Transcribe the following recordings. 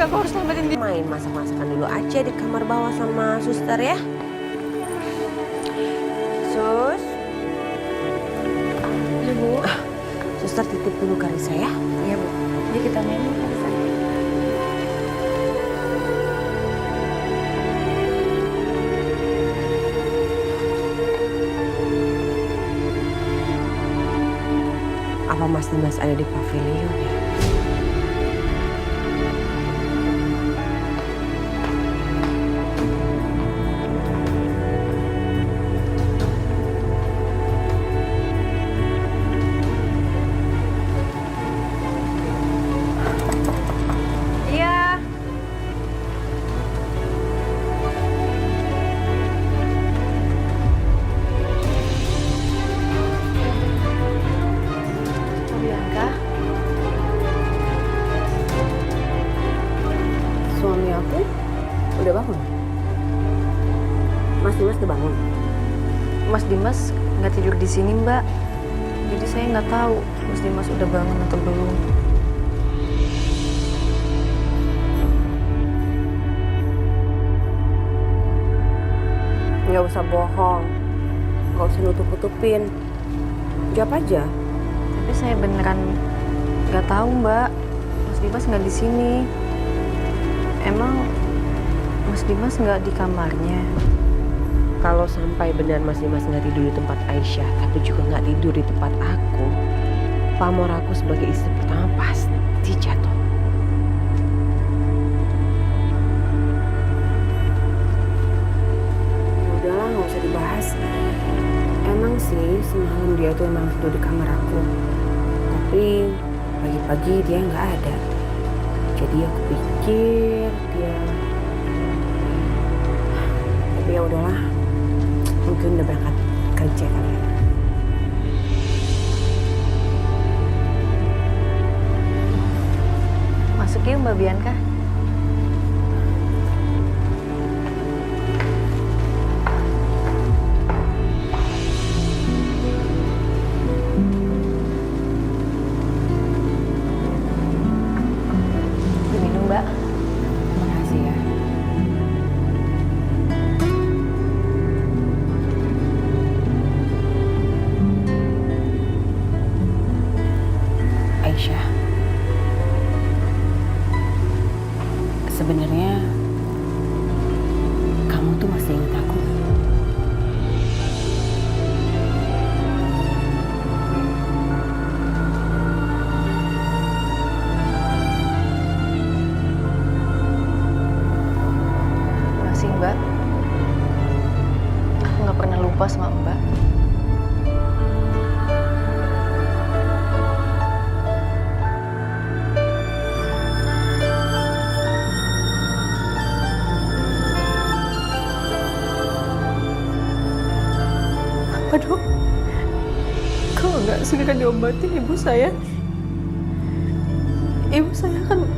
aku harus selamatin dia. Main masak-masakan dulu aja di kamar bawah sama suster ya. Sus. Iya, Bu. Suster titip dulu Karissa ya. Iya, Bu. Jadi kita main dulu, Karissa. Apa Mas Dimas ada di pavilion ya? Iya. Bianca. Suami aku udah bangun. Mas Dimas udah bangun. Mas Dimas nggak tidur di sini, Mbak. Jadi saya nggak tahu Mas Dimas udah bangun atau belum. Nggak usah bohong, nggak usah nutup-nutupin. Jawab aja. Tapi saya beneran nggak tahu, Mbak. Mas Dimas nggak di sini. Emang Mas Dimas nggak di kamarnya? Kalau sampai benar Mas Dimas nggak tidur di tempat Aisyah, tapi juga nggak tidur di tempat aku, pamor aku sebagai istri pertama pasti jatuh. Ya udahlah, nggak usah dibahas. Emang sih semalam dia tuh emang tidur di kamar aku, tapi pagi-pagi dia nggak ada. Jadi aku pikir dia, tapi ya udahlah. Mungkin udah berangkat kerja kali ya. Masuk yuk, Mbak Bianca. Diminum, Mbak. Makasih ya. Aisyah, sebenarnya kamu tuh masih ingat aku? Masih, Mbak. Aku nggak pernah lupa sama Mbak. Aduh, kalau nggak segera diobatin ibu saya akan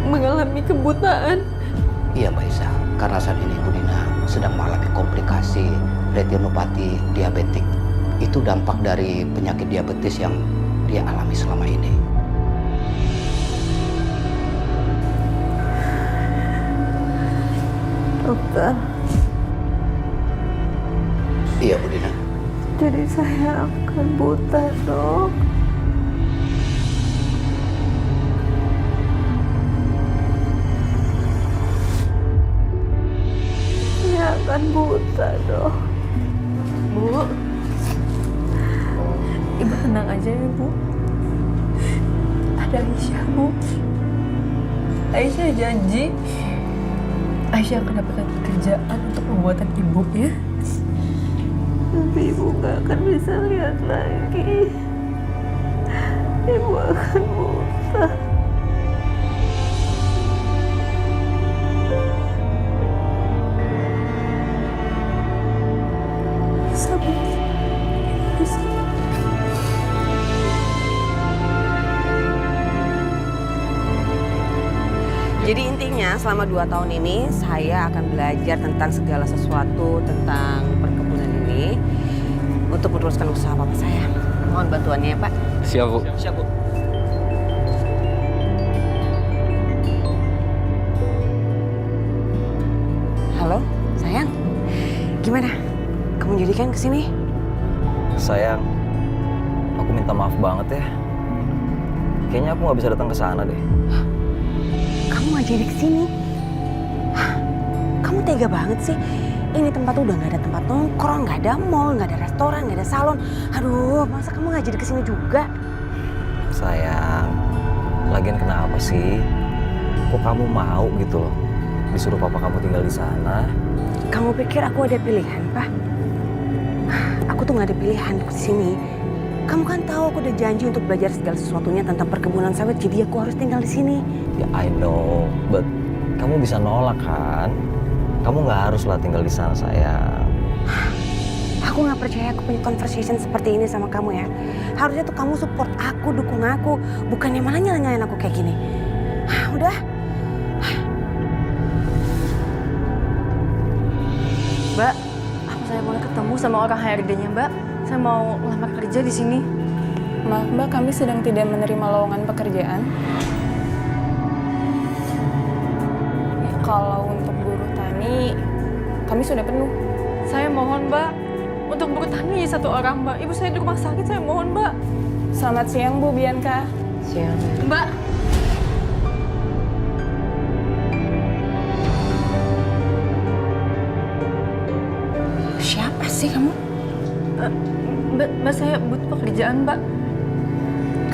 mengalami kebutaan. Iya Mbak Isa, karena saat ini Ibu Dina sedang mengalami komplikasi retinopati diabetik. Itu dampak dari penyakit diabetes yang dia alami selama ini. Dokter, Iya Bu Dina. jadi saya akan buta, Dok. Saya akan buta, Dok. Bu, Ibu tenang aja ya, Bu. Ada Aisyah, Bu. Aisyah janji Aisyah akan dapatkan pekerjaan untuk pembuatan Ibu ya. Tapi Ibu gak akan bisa lihat lagi. Ibu akan buta. Bisa, Bu. Bisa. Jadi intinya selama 2 tahun ini saya akan belajar tentang segala sesuatu tentang perkebunan ini untuk meneruskan usaha papa saya. Mohon bantuannya ya Pak. Siap, Bu. Siap Bu. Gimana? Kamu jadikan kesini? Sayang, aku minta maaf banget ya. Kayaknya aku nggak bisa datang ke sana deh. Kamu nggak jadi kesini? Kamu tega banget sih. Ini tempat udah nggak ada tempat nongkrong, nggak ada mall, nggak ada restoran, nggak ada salon. Aduh, masa kamu nggak jadi kesini juga? Sayang, lagian kenapa sih? Kok kamu mau gitu loh disuruh papa kamu tinggal di sana? Kamu pikir aku ada pilihan, Pak? Aku tuh nggak ada pilihan di sini. Kamu kan tahu aku udah janji untuk belajar segala sesuatunya tentang perkebunan sawit, jadi aku harus tinggal di sini. Ya I know, but kamu bisa nolak kan? Kamu nggak harus lah tinggal di sana, sayang. Aku nggak percaya aku punya conversation seperti ini sama kamu ya. Harusnya tuh kamu support aku, dukung aku, bukannya malah nyalain aku kayak gini. Udah. Mbak, apa saya boleh ketemu sama orang HRD-nya, Mbak? Saya mau lamar kerja di sini. Maaf Mbak, kami sedang tidak menerima lowongan pekerjaan. Kalau untuk buruh tani, kami sudah penuh. Saya mohon, Mbak, untuk bertani satu orang, Mbak. Ibu saya di rumah sakit, saya mohon, Mbak. Selamat siang Bu Bianca. Siang. Mbak, Siapa sih kamu? Mbak, saya butuh pekerjaan, Mbak.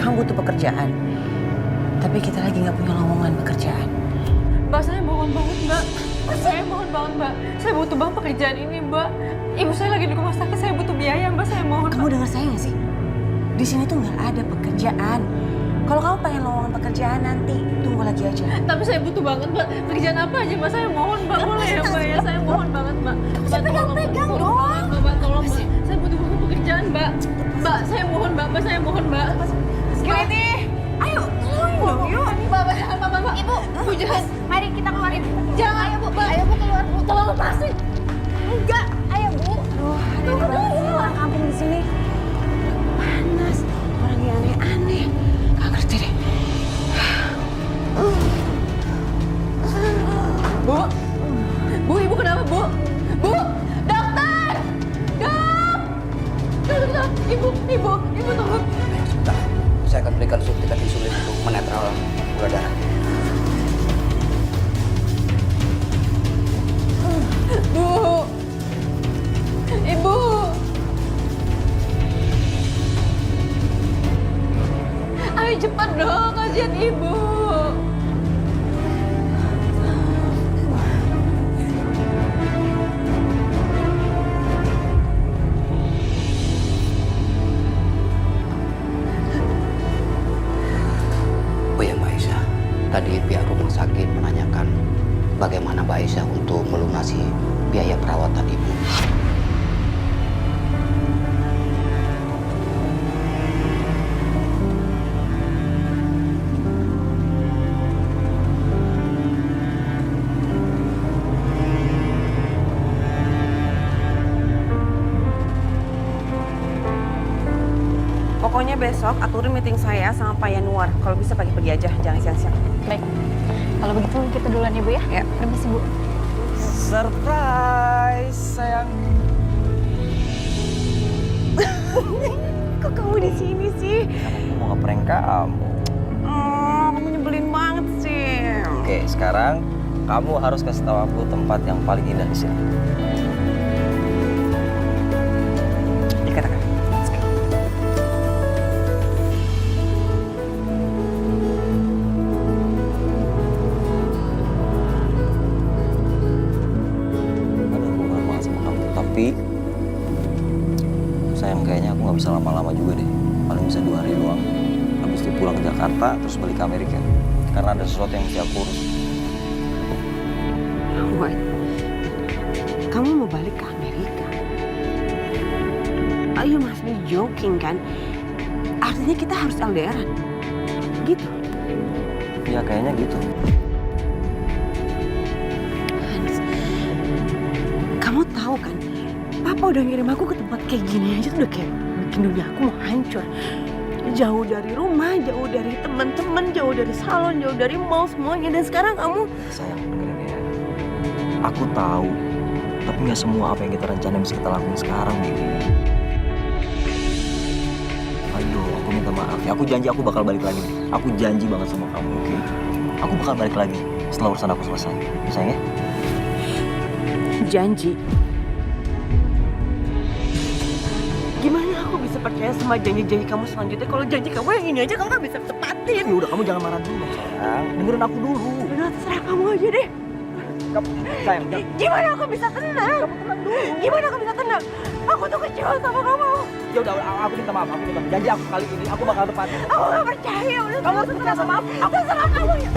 Kamu butuh pekerjaan. Tapi kita lagi nggak punya lowongan pekerjaan. Mbak, saya mohon banget, Mbak. Saya mohon banget, Mbak. Saya butuh banget pekerjaan ini, Mbak. Ibu saya lagi di rumah sakit, saya butuh biaya, Mbak. Saya mohon, Kamu Mbak. dengar saya nggak sih? Di sini tuh nggak ada pekerjaan. Kalau kamu pengen lowongan pekerjaan nanti tunggu lagi aja. Tapi saya butuh banget, Mbak. Pekerjaan apa aja, Mbak? Saya mohon, Mbak. Boleh ya, Mbak? Ya, saya mohon banget, Mbak. Mbak, pegang-pegang tolong, dong. Mbak, tolong, Mbak. Saya butuh banget pekerjaan, Mbak. Mbak, saya mohon, Mbak. Mbak, saya mohon, Mbak. Security, ayo tolongin dong, yuk. Mbak, jangan, Mbak. Ibu, Bu, jangan. Mari kita keluar Ibu. Jangan, ayo, Bu. Ayo Bu keluar Bu. Tolong lepasin. Enggak, ayo Bu. Aduh, ada banget sih orang kampung di sini. Panas, orang yang aneh-aneh. Gak ngerti deh. Bu, Bu, Ibu kenapa, Bu? Bu, dokter! Dok, Ibu, tolong. Sebentar, saya akan berikan suntikan insulin untuk menetral gula darah. Bu, Ibu. Ayo cepat dong, kasihan Ibu. Oh ya Mbak Aisyah, tadi pihak rumah sakit menanyakan bagaimana Mbak Aisyah untuk melunasi biaya perawatan Ibu. Pokoknya besok aturin meeting saya sama Pak Yanuar. Kalau bisa pagi-pagi aja, jangan siang-siang. Baik. Kalau begitu kita duluan ya Bu ya. Ya. Permisi Bu. Surprise, sayang. Kok kamu di sini sih? Aku mau ngeprank kamu. Oh, kamu nyebelin banget sih. Oke, sekarang kamu harus kasih tahu aku tempat yang paling indah di sini. Dikatakan. Aduh, aku kangen banget sama kamu. Tapi sayang, kayaknya aku nggak bisa lama-lama juga deh. Paling bisa 2 hari doang. Habis itu pulang ke Jakarta, terus balik ke Amerika. Karena ada sesuatu yang mesti aku urus. What? Kamu mau balik ke Amerika? Oh, you must be joking kan? Artinya kita harus LDR. Gitu. Ya kayaknya gitu. Hans, kamu tahu kan? Papa udah ngirim aku ke tempat kayak gini aja tuh udah kayak bikin dunia aku mau hancur. Jauh dari rumah, jauh dari teman-teman, jauh dari salon, jauh dari mall semuanya. Dan sekarang kamu Sayang, dengerin ya. Aku tahu Tapi nggak semua apa yang kita rencanain bisa kita lakuin sekarang, Bibi. Ayo, aku minta maaf ya. Aku janji aku bakal balik lagi. Aku janji banget sama kamu, oke? Aku bakal balik lagi setelah urusan aku selesai. Sayang ya? Janji. Gimana aku bisa percaya sama janji-janji kamu selanjutnya kalau janji kamu yang ini aja kamu gak bisa tepatin? Ya udah, kamu jangan marah dulu, sayang. Dengerin aku dulu. Udah terserah kamu aja deh. Kamu, sayang, Gimana aku bisa tenang? Kamu tenang dulu. Gimana aku bisa tenang? Aku tuh kecewa sama kamu. ya udah, aku minta maaf. Aku minta maaf. Janji aku kali ini aku bakal tepatin. Aku gak percaya. Udah Kamu harus percaya sama aku. Aku terserah kamu ya.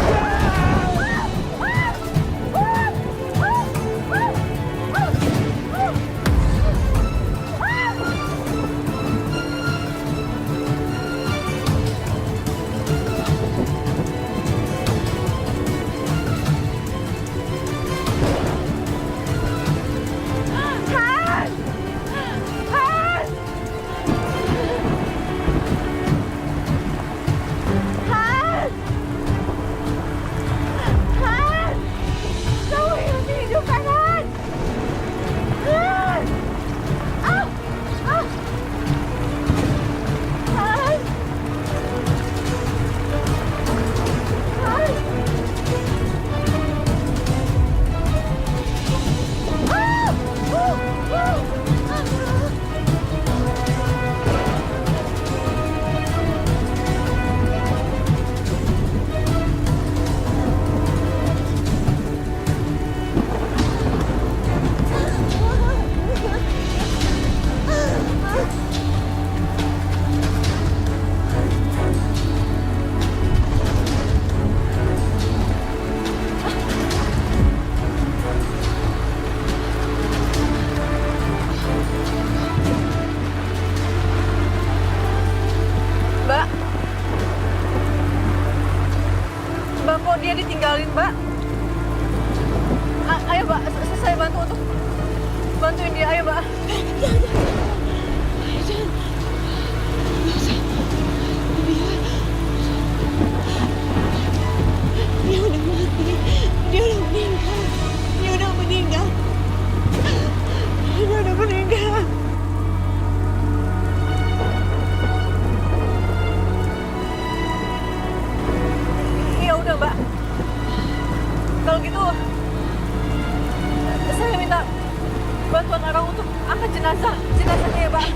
Mbak, kok dia ditinggalin, Mbak? Ayo, Mbak, saya bantu untuk bantuin dia. Ayo, Mbak. Dia udah mati. Dia udah meninggal. Dia udah meninggal. Dia udah meninggal. Ya udah, Mbak. Kalau gitu, saya minta bantuan orang untuk angkat jenazahnya ya, Mbak.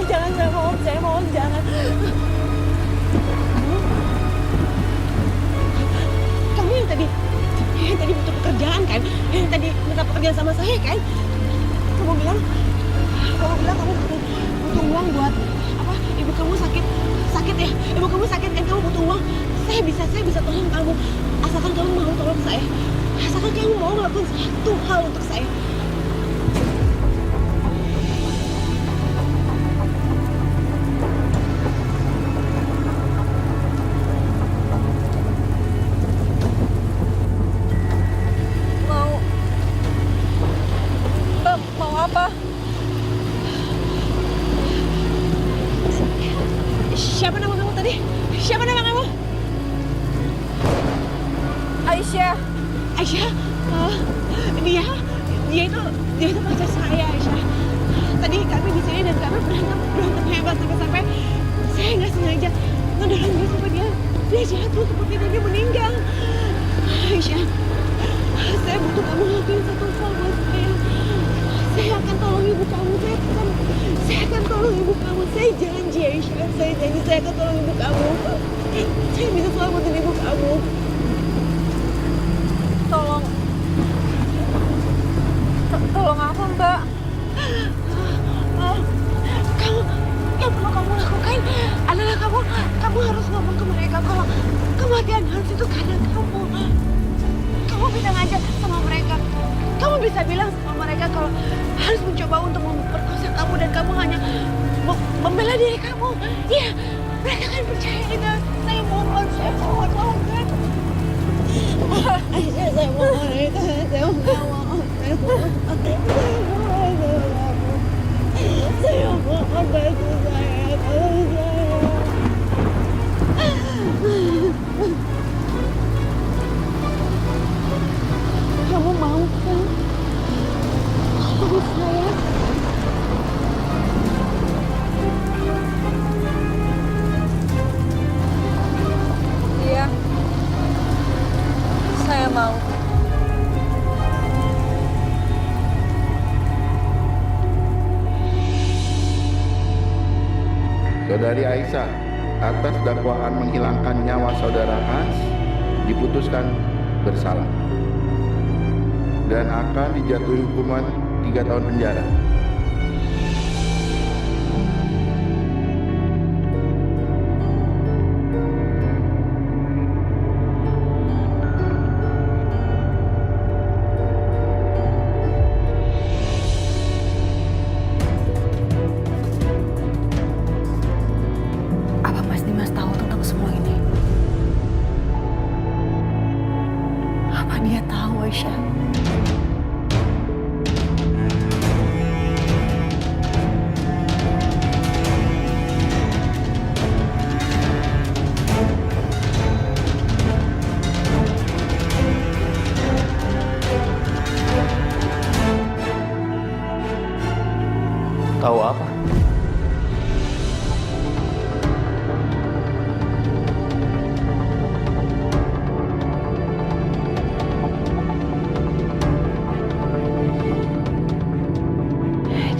Jangan, saya mohon, jangan. Kamu yang tadi butuh pekerjaan kan? Yang tadi minta pekerjaan sama saya kan? Kamu bilang kamu butuh uang buat apa? Ibu kamu sakit ya? Ibu kamu sakit kan? Kamu butuh uang? Saya bisa tolong kamu. Asalkan kamu mau tolong saya. Asalkan kamu mau melakukan satu hal untuk saya. Mbak, mau apa? Siapa nama kamu tadi? Siapa nama kamu? Aisyah. Aisyah, dia itu pacar saya, Aisyah. Tadi kami di sini dan kami berantem hebat sampai saya nggak sengaja ngedorong dia sampai dia jatuh seperti itu, dia meninggal. Aisyah, saya butuh kamu lakuin satu hal buat saya. Saya akan tolong ibu kamu. Saya akan tolong ibu kamu. Saya janji, Aisyah. Saya janji saya akan tolong ibu kamu. Saya bisa selamatin ibu kamu. Tolong apa, Mbak? Kamu yang perlu kamu lakukan adalah kamu harus ngomong ke mereka kalau kematian Hans itu karena kamu. Kamu bisa ngajak sama mereka. Kamu bisa bilang sama mereka kalau Hans mencoba untuk memperkosa kamu dan kamu hanya membela diri kamu. Iya, mereka akan percaya itu. Saya mohon kan. Saya mohon itu. Saya mohon. Saya mohon bantu saya, tolong saya. Kamu mau kan? Saudari Aisyah, atas dakwaan menghilangkan nyawa saudara Hans diputuskan bersalah dan akan dijatuhi hukuman 3 tahun penjara. Apa Mas Dimas tahu tentang semua ini? Apa dia tahu, Aisyah? Tahu apa?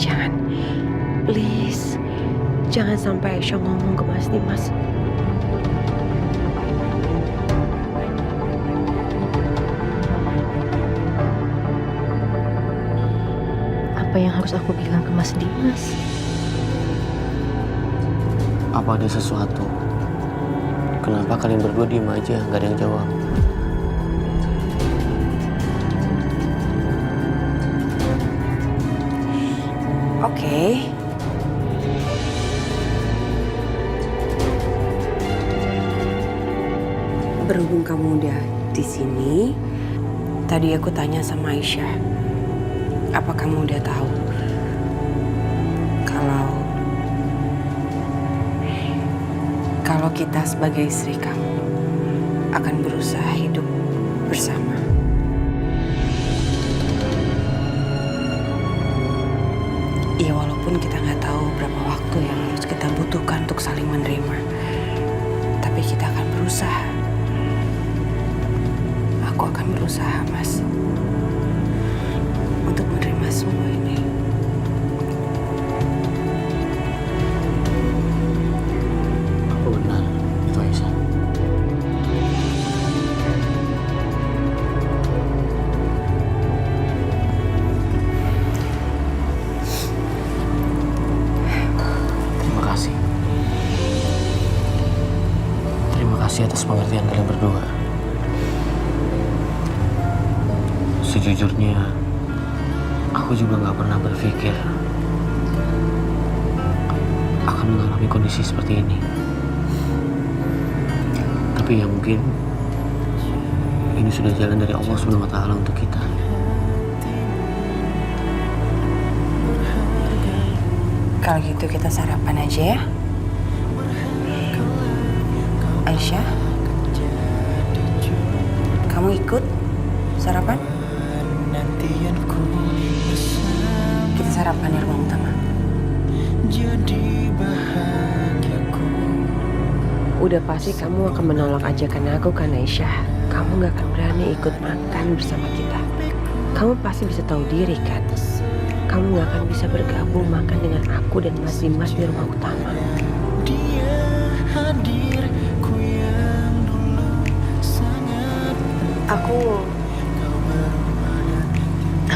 Jangan, please, jangan sampai Aisyah ngomong ke Mas Dimas. Apa yang harus aku bilang ke Mas Dimas? Apa ada sesuatu? Kenapa kalian berdua diem aja, nggak ada yang jawab? Oke. Berhubung kamu udah di sini, tadi aku tanya sama Aisyah, apa kamu udah tahu kalau kita sebagai istri kamu akan berusaha hidup bersama? Ya walaupun kita nggak tahu berapa waktu yang harus kita butuhkan untuk saling menerima, tapi kita akan berusaha. Aku akan berusaha, Mas, untuk menerima semua ini. Apa benar itu Aisyah? Terima kasih. Terima kasih atas pengertian kalian berdua. Sejujurnya, aku juga nggak pernah berpikir akan mengalami kondisi seperti ini. Tapi ya mungkin ini sudah jalan dari Allah Subhanahu wa Ta'ala untuk kita. Kalau gitu kita sarapan aja ya. Aisyah, kamu ikut sarapan? Kita sarapan di ruang utama. Udah pasti kamu akan menolak ajakan aku kan Aisyah. Kamu gak akan berani ikut makan bersama kita. Kamu pasti bisa tahu diri kan. Kamu gak akan bisa bergabung makan dengan aku dan Mas Dimas di rumah utama.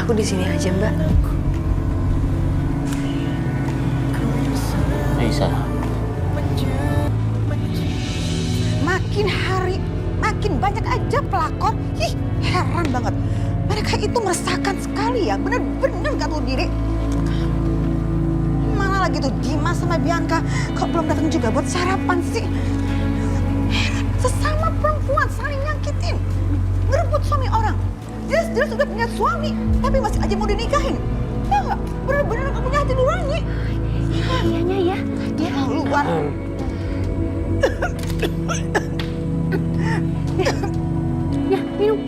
Aku di sini aja, Mbak. Aisyah, Makin hari, makin banyak aja pelakor. Ih, heran banget. Mereka itu meresahkan sekali ya. Bener-bener gak tahu diri. Mana lagi tuh Dimas sama Bianca. Kok belum datang juga buat sarapan sih? Heran, sesama perempuan saling nyakitin. Ngerebut suami orang. Jelas-jelas udah punya suami, tapi masih aja mau dinikahin. Ya nggak? Bener-bener gak punya hati nurani. Iya ya. Keterlaluan. Ya, minum.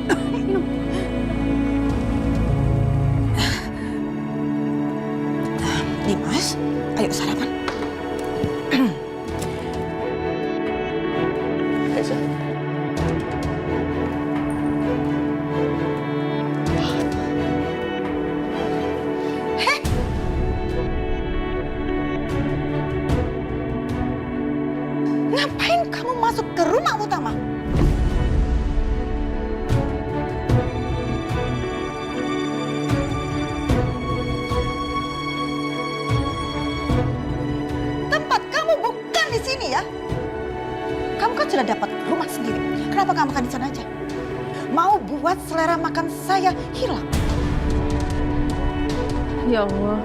Dimas, ayo sarapan. Aisyah. kan sudah dapat rumah sendiri. Kenapa kamu makan di sana aja? Mau buat selera makan saya hilang. Ya Allah,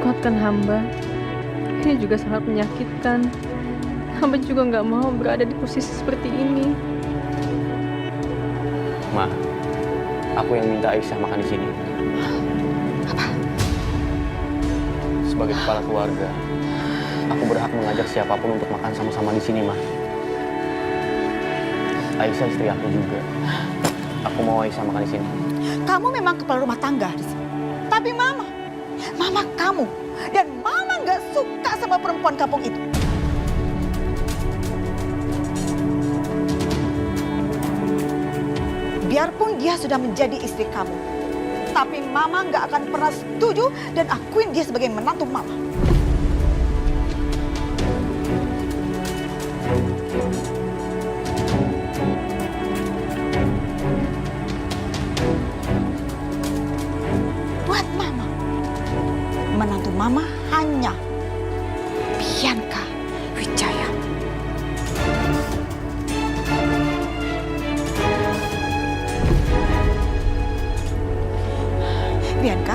kuatkan hamba. Ini juga sangat menyakitkan. Hamba juga nggak mau berada di posisi seperti ini. Ma, aku yang minta Aisyah makan di sini. Apa? Sebagai kepala keluarga, aku berhak mengajak siapapun untuk makan sama-sama di sini, Ma. Aisyah istri aku juga. Aku mau Aisyah makan di sini. Kamu memang kepala rumah tangga di sini. Tapi mama kamu dan mama nggak suka sama perempuan kampung itu. Biarpun dia sudah menjadi istri kamu, tapi mama nggak akan pernah setuju dan akuin dia sebagai menantu mama. Buat mama, menantu mama hanya Bianca Wijaya. Bianca,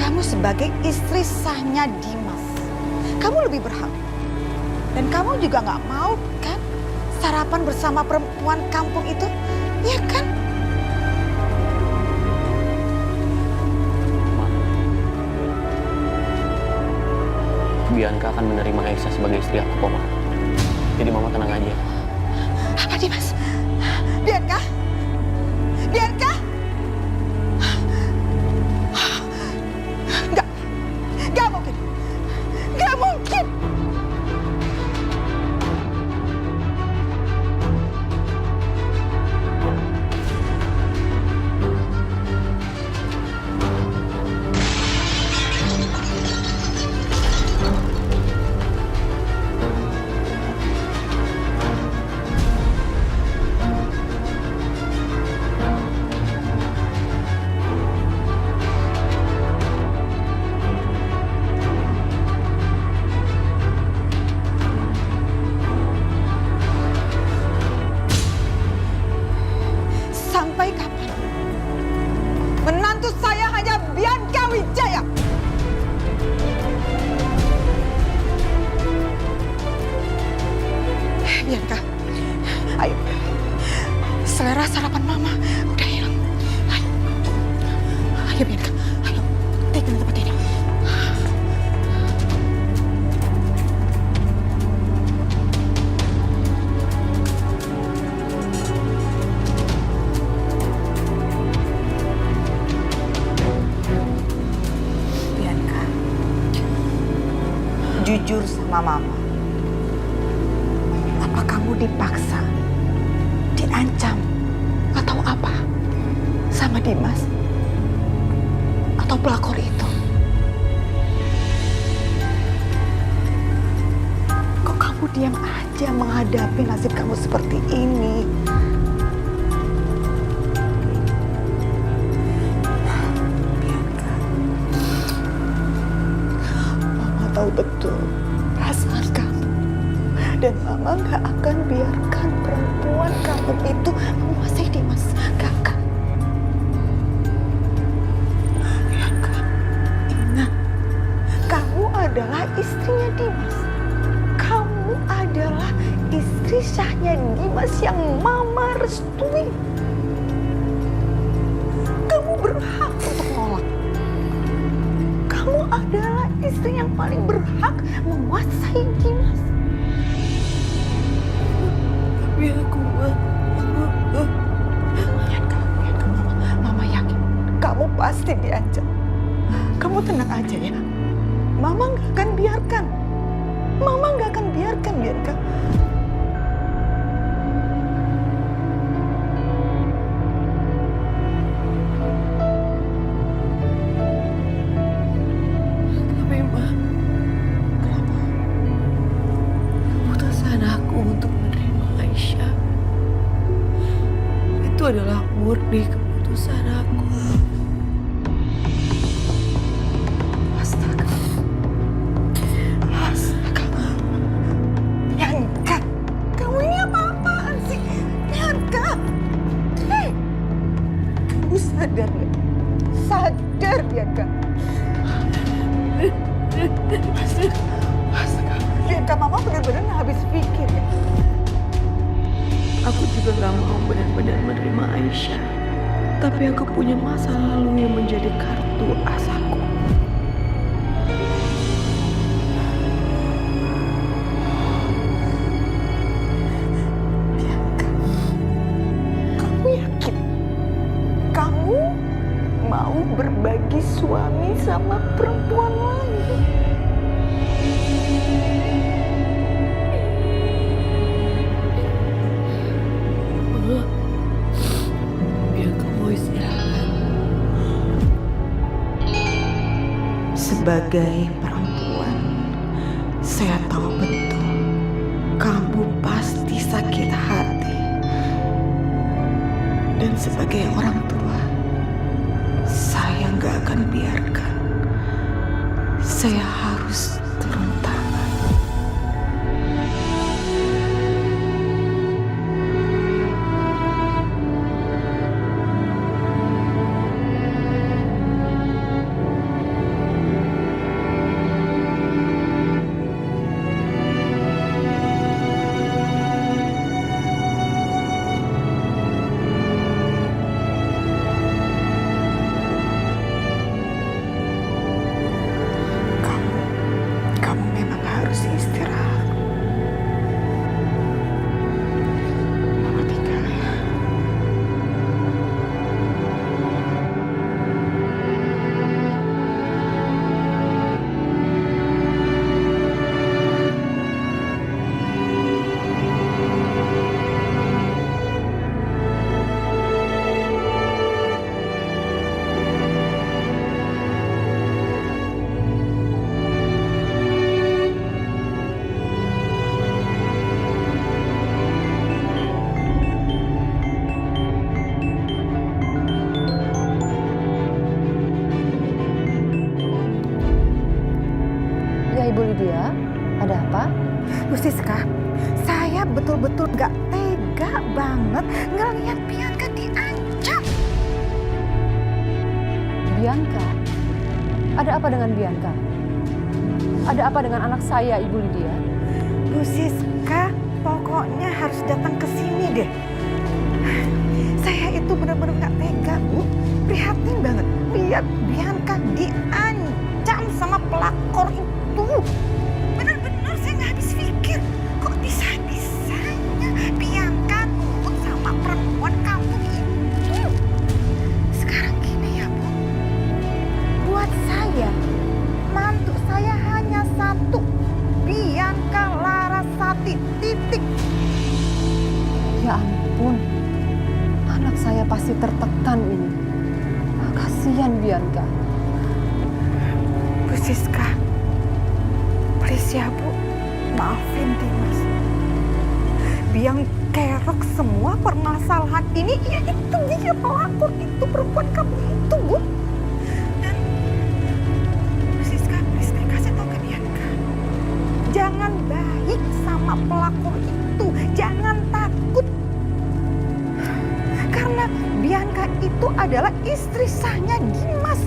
kamu sebagai istri sahnya Dimas, kamu lebih berhak. Dan kamu juga nggak mau kan sarapan bersama perempuan kampung itu, ya kan? Ma, Bianca akan menerima Aisyah sebagai istri aku, kok, Ma. Jadi Mama tenang aja. Apa Dimas? Bianca? Bianca? Gak mungkin. Gak mungkin. Sampai kapan? Menantu saya hanya Bianca Wijaya. Bianca, ayo. Selera sarapan mama udah hilang. Ayo, ayo Bianca, ayo. Tinggal tempat ini. Bianca, jujur sama mama. Apa kamu dipaksa, diancam, atau apa sama Dimas? Atau pelakor itu? Kok kamu diam aja menghadapi nasib kamu seperti ini? Bianca, mama tahu betul perasaan kamu. Dan mama gak akan biarkan perempuan kampung itu menguasai Dimas. Gak akan. Bianca, ingat, kamu adalah istrinya Dimas. Kamu adalah istri sahnya Dimas yang mama restui. Kamu berhak untuk nolak. Kamu adalah istri yang paling berhak menguasai Dimas. Bianca, mama yakin kamu pasti diancam. Kamu tenang aja ya. Mama nggak akan biarkan. Mama nggak akan biarkan, Bianca. Tapi Ma, keputusan aku untuk menerima Aisyah itu adalah murni keputusan aku. Astaga. Astaga. Bianca. Bianca, mama benar-benar nggak habis pikir ya. Aku juga gak mau benar-benar menerima Aisyah. Tapi aku punya masa lalu yang menjadi kartu asaku. Kamu yakin? Kamu mau berbagi suami sama perempuan lain? Biar kamu istirahat. Sebagai perempuan, saya tahu betul kamu pasti sakit hati. Dan sebagai orang tua, saya nggak akan biarkan. Saya harus turun tangan. Kamu memang harus istirahat. Mama tinggal ya. Ya Ibu Lydia, ada apa? Bu Siska, saya betul-betul gak tega banget ngeliat Bianca diancam. Bianca? Ada apa dengan Bianca? Ada apa dengan anak saya, Ibu Lydia? Bu Siska, pokoknya harus datang ke sini deh. Saya itu benar-benar gak tega, Bu. Prihatin banget lihat Bianca diancam sama pelakor itu. Benar-benar saya nggak habis pikir. Kok bisa-bisanya Bianca nurut sama perempuan kampung itu? Sekarang gini ya, Bu. Buat saya, mantu saya hanya satu. Bianca Larasati, titik. Ya ampun, anak saya pasti tertekan ini. Kasihan Bianca. Bu Siska, please ya Bu, maafin Dimas. Biang kerok semua permasalahan ini, ya itu dia pelakor itu, perempuan kamu itu, Bu. Dan Bu Siska, please deh kasih tau ke Bianca. Jangan baik sama pelakor itu, jangan takut. Karena Bianca itu adalah istri sahnya Dimas,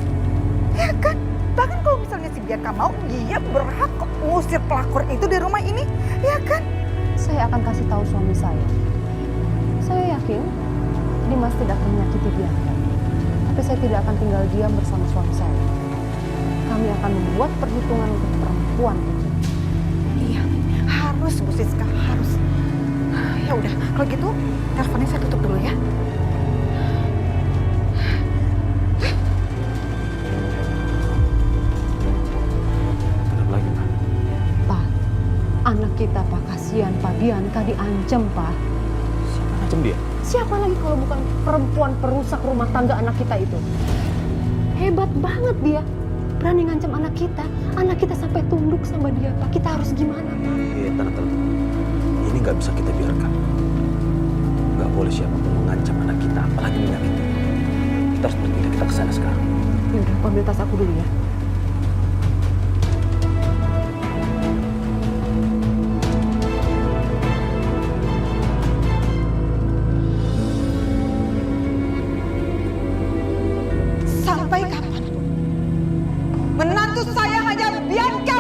ya kan? Bahkan kalau misalnya si Bianca mau, dia berhak kok ngusir pelakor itu dari rumah ini, ya kan? Saya akan kasih tahu suami saya. Saya yakin Dimas tidak akan menyakiti Bianca. Tapi saya tidak akan tinggal diam bersama suami saya. Kami akan membuat perhitungan untuk perempuan itu. Iya, harus Bu Siska, harus. Ya udah, kalau gitu teleponnya saya tutup dulu ya. Anak kita, Pak, kasihan, Pak. Bianca diancam, Pak. Siapa ngancem dia? Siapa lagi kalau bukan perempuan perusak rumah tangga anak kita itu? Hebat banget dia. Berani ngancam anak kita. Anak kita sampai tunduk sama dia, Pak. Kita harus gimana, Pak? Iya, tenang. Ini nggak bisa kita biarkan. Nggak boleh siapapun mengancam anak kita, apalagi menyakiti. Kita harus berpindah, kita ke sana sekarang. Ya udah, aku ambil tas aku dulu ya. Sampai kapanpun menantu saya hanya Bianca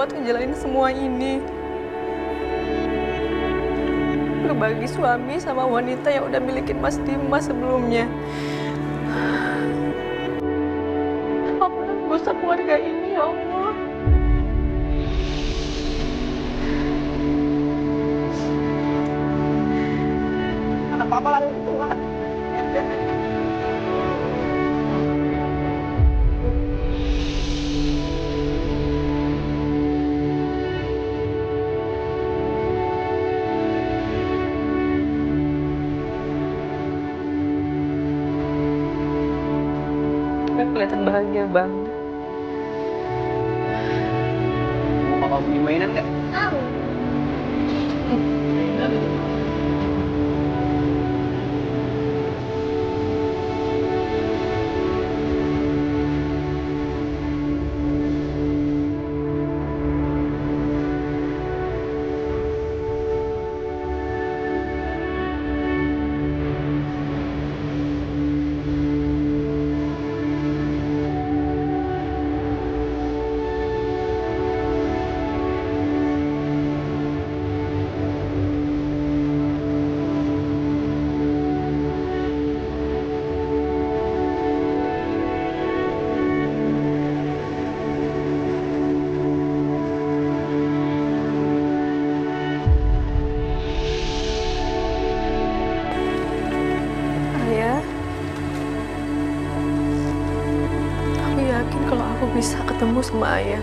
kuat ngejalanin semua ini. Berbagi suami sama wanita yang udah milikin Mas Dimas sebelumnya. Aku nembus keluarga ini, ya Allah. Anak papa lagi kuat. Kelihatan bahagia banget. Mau papa beli mainan nggak? Kalau aku bisa ketemu sama Ayah,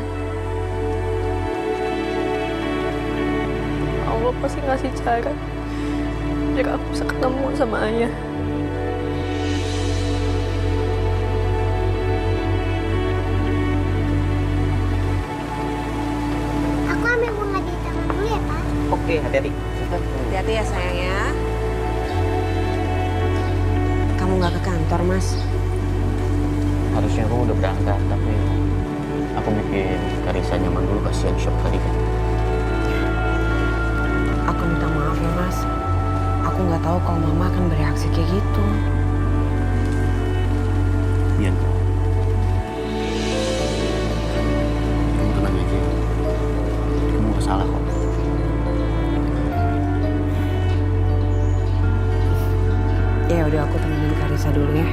Allah pasti ngasih cara biar aku bisa ketemu sama Ayah. Aku ambil bunga di taman dulu ya, Pak. Oke, hati-hati. Hati-hati ya sayang ya. Kamu nggak ke kantor, Mas? Harusnya aku udah berangkat, tapi aku bikin Karisa nyaman dulu, kasihan shock tadi kan. Aku minta maaf ya, Mas. Aku nggak tahu kalau Mama akan bereaksi kayak gitu. Biar kamu tenang aja. Kamu gak salah kok. Ya udah, aku temenin Karisa dulu ya.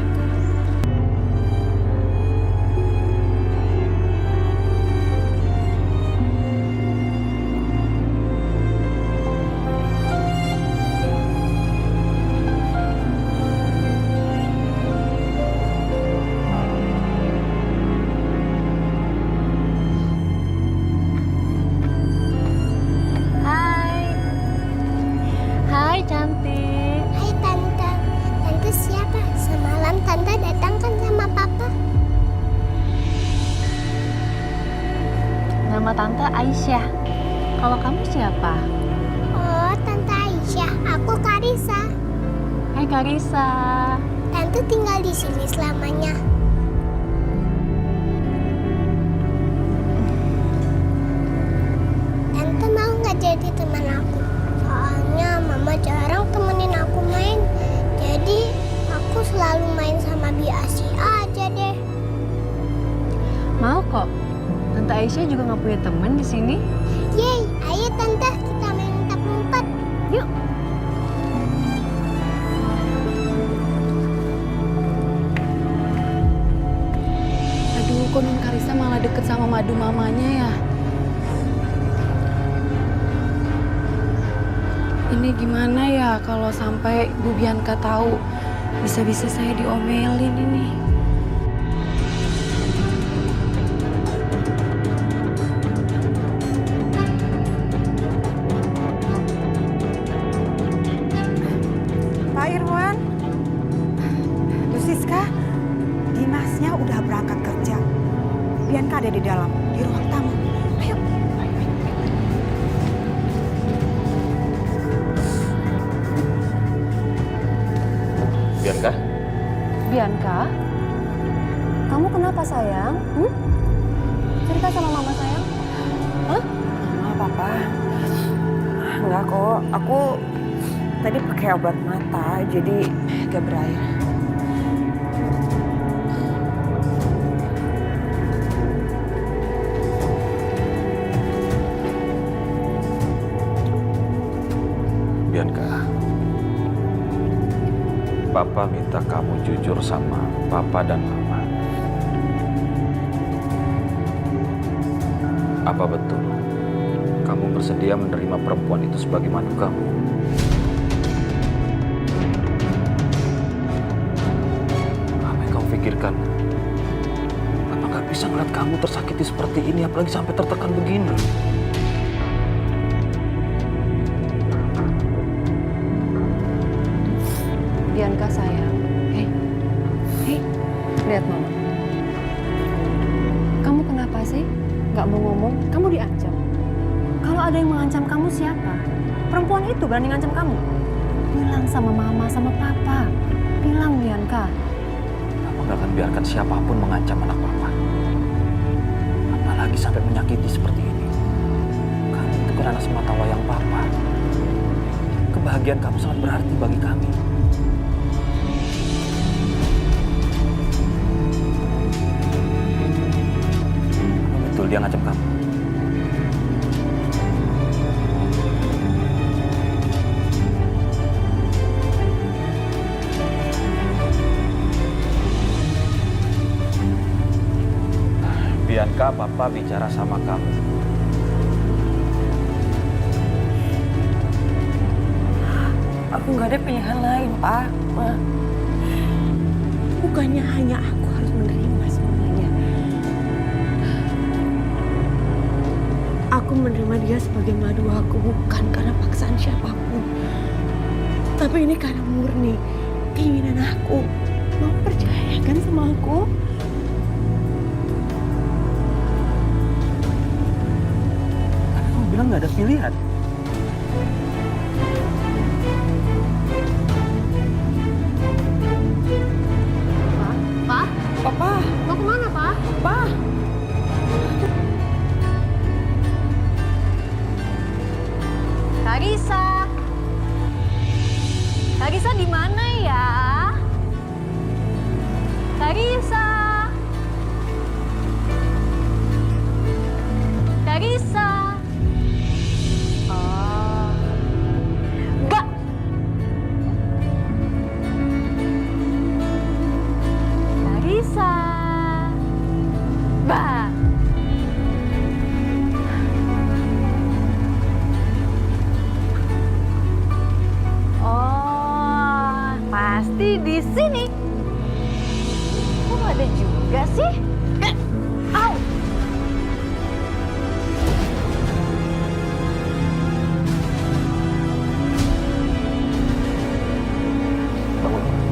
Hai cantik. Hai Tante. Tante siapa? Semalam Tante datang kan sama Papa. Nama Tante Aisyah. Kalau kamu siapa? Oh, Tante Aisyah. Aku Karisa. Hai Karisa. Tante tinggal di sini selamanya. Tante mau nggak jadi teman aku? Soalnya Mama jarang temenin aku main. Jadi aku selalu main sama Biasi aja deh. Mau kok. Tante Aisyah juga nggak punya teman di sini. Yeay, ayo Tante, kita main petak umpet. Yuk. Aduh, kok Non Karisa malah deket sama madu mamanya ya? Ini gimana ya kalau sampai Bu Bianca tahu? Bisa-bisa saya diomelin ini. Pak Irwan, Bu Siska, Dimasnya udah berangkat kerja. Bianca ada di dalam, di ruang tamu. Ayo. Bianca? Bianca, kamu kenapa sayang? Cerita sama mama sayang. Mama, Papa. Enggak kok, aku tadi pakai obat mata, jadi agak berair. Papa minta kamu jujur sama Papa dan Mama. Apa betul kamu bersedia menerima perempuan itu sebagai mantu kamu? Apa yang kamu pikirkan? Papa nggak bisa ngeliat kamu tersakiti seperti ini, apalagi sampai tertekan begini. Bianca sayang. Hei, lihat mama. Kamu kenapa sih? Gak mau ngomong? Kamu diancam. Kalau ada yang mengancam kamu siapa? Perempuan itu berani ngancam kamu. Bilang sama mama, sama papa. Bilang Bianca. Papa gak akan biarkan siapapun mengancam anak Papa. Apalagi sampai menyakiti seperti ini. Kamu itu kan anak semata wayang Papa. Kebahagiaan kamu sangat berarti bagi kami. Betul dia ngancam kamu. Bianca, Papa bicara sama kamu. Aku nggak ada pilihan lain, Pak. Ma. Bukannya hanya aku harus menerima semuanya. Aku menerima dia sebagai madu aku bukan karena paksaan siapapun. Tapi ini karena murni keinginan aku. Mau percaya kan sama aku? Kamu bilang nggak ada pilihan. Pak? Papa, Mau kemana, Pak? Pa. Karisa. Karisa di mana ya? Karisa. Karisa. Oh. Mbak. Karisa. Mbak. Oh, pasti di sini. Kok ada juga sih? Au!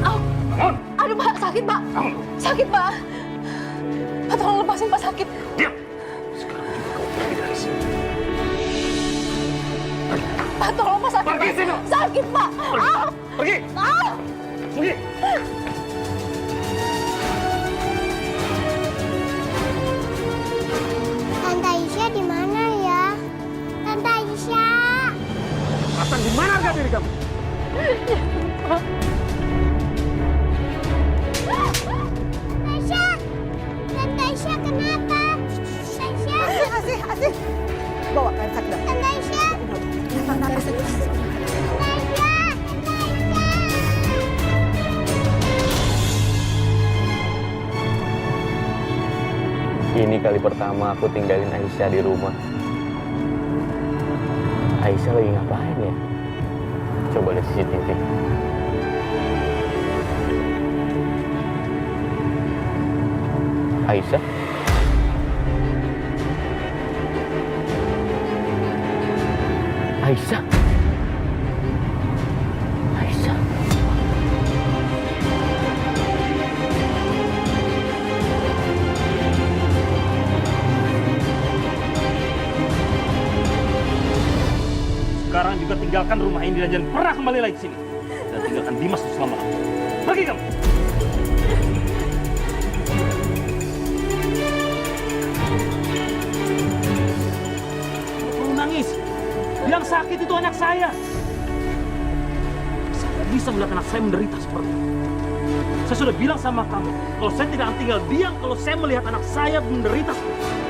Au! Aduh, Pak, sakit, Pak. Sakit, Pak. Pak, tolong lepasin, Pak, sakit. Diam! Sekarang juga kamu pergi dari sini. Pak, tolong, Pak, sakit, Pergi Pak. sini. Sakit, Pak. Au! Pergi! Au! Pergi! Tante Aisyah di mana ya? Tante Aisyah. Hasan, di mana harga diri kamu? Aisyah. Tante Aisyah kenapa? Aisyah. Asih. Bawa Karisa ke dalam. Tante Aisyah. Tante Aisyah. Ini kali pertama aku tinggalin Aisyah di rumah. Aisyah lagi ngapain ya? Coba lihat CCTV. Aisyah? Aisyah? Aisyah? Sekarang juga tinggalkan rumah ini dan jangan pernah kembali lagi ke sini. Dan tinggalkan Dimas selama-lamanya. Pergi kamu! Kamu nangis. Yang sakit itu anak saya. Saya tidak bisa melihat anak saya menderita seperti itu. Saya sudah bilang sama kamu, kalau saya tidak akan tinggal diam kalau saya melihat anak saya menderita seperti itu.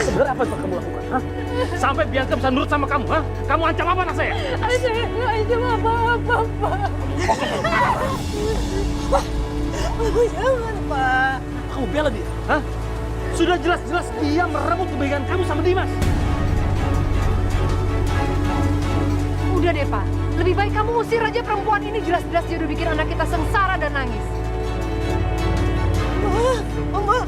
Sebenarnya apa yang kamu lakukan? Hah? Sampai Bianca bisa nurut sama kamu? Hah? Kamu ancam apa anak saya? Saya nggak ancam apa-apa, Pak. Jangan, Pak. Kamu bela dia? Hah? Sudah jelas-jelas dia merebut kebaikan kamu sama Dimas. Udah deh, Pak. Lebih baik kamu usir aja perempuan ini. Jelas-jelas dia udah bikin anak kita sengsara dan nangis. Mama,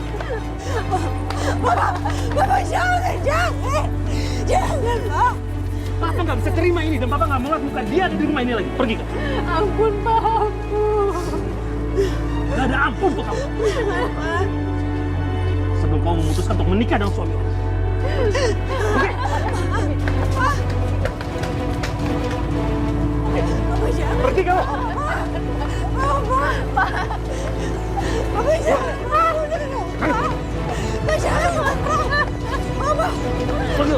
jangan, jangan, Pak. Papa nggak bisa terima ini dan Papa nggak mau lihat muka dia ada di rumah ini lagi. Pergi kamu. Ampun, Pak, ampun. Gak ada ampun untuk kamu. Sebelum kamu memutuskan untuk menikah dengan suami orang. Pergi kamu. Pergi.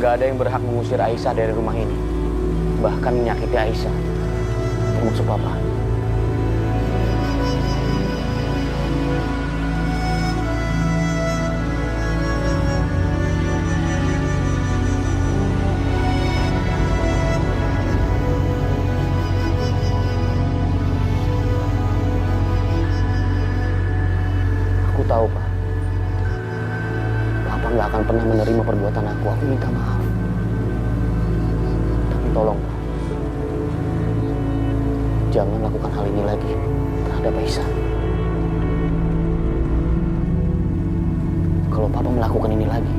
Nggak ada yang berhak mengusir Aisyah dari rumah ini. Bahkan menyakiti Aisyah. Termasuk Papa. Aku tahu, Pak. Papa nggak akan pernah menerima perbuatan aku. Aku minta maaf. Tapi tolong, Pak. Jangan lakukan hal ini lagi terhadap Aisyah. Kalau Papa melakukan ini lagi,